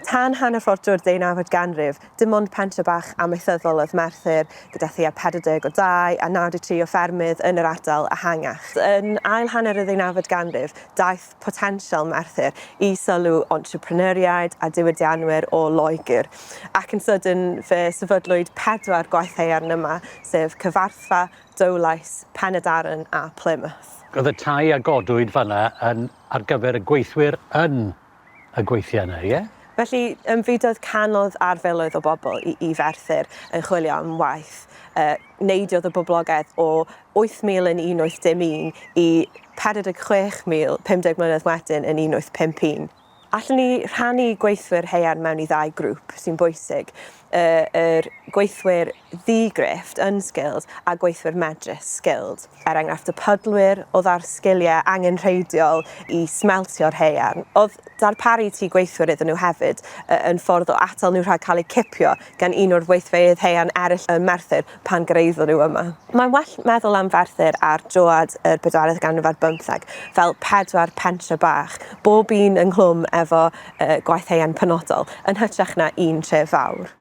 Tan hanner ffordd drwy'r 19eg ganrif, dim ond pentre bach amaethyddol oedd Merthyr, gyda thua 40 o dai a 93 o ffermydd yn yr ardal ehangach. Yn ail hanner y 19eg ganrif, daeth potensial Merthyr i sylw entrepreneuriaid a diwydianwyr o Loegr, ac yn sydyn fe sefydlwyd 4 gwaith haearn yma, sef Cyfarthfa, Dowlais, Penydaran a Plymouth. Oedd y tai a godwyd fanna ar gyfer y gweithwyr yn y gweithiau yna, ie? Felly, fydd canoedd ar filoedd o bobl i Ferthyr yn chwilio am waith. Neidiodd y boblogaeth o 8,000 yn 1811 i 46,000 50 mlynedd wedyn yn 1851. Allwn ni rhannu gweithwyr haearn mewn i 2 grŵp sy'n bwysig. Yr gweithwyr ddi-grefft, unskilled, a gweithwyr medrus, skilled. Enghraifft y pydlwyr oedd ar sgiliau angenrheidiol i smeltio'r haearn. Oedd darparu tŷ gweithwyr iddyn nhw hefyd yn ffordd o atal nhw rhag cael eu cipio gan un o'r gweithfeydd haearn eraill yn Merthyr pan gyrraeddon nhw yma. Mae'n well meddwl am Ferthyr ar droad yr 14eg ganrif ar 15 fel 4 pentre bach, bob un ynghlwm efo gwaith haearn penodol, yn hytrach na un tre fawr.